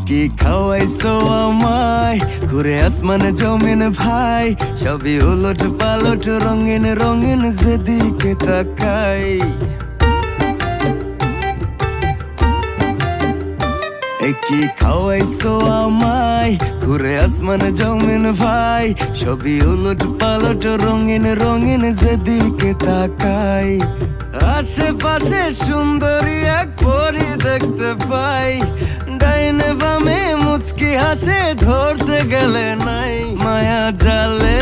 কি খাওয়াইছো আমায় ঘুরে আসমানে জমিন ভাই, সবই উলট পালট রঙিন রঙিন যেদিকে তাকাই। কি খাওয়াইছো আমায় ঘুরে আসমানে জমিন ভাই, সবই উলট পালট রঙিন রঙিন যেদিকে তাকাই। আশেপাশে সুন্দরী এক পরি দেখতে পাই, ডাইনে বামে মুচকি হাসে ধরতে গেলে নাই। মায়া জালে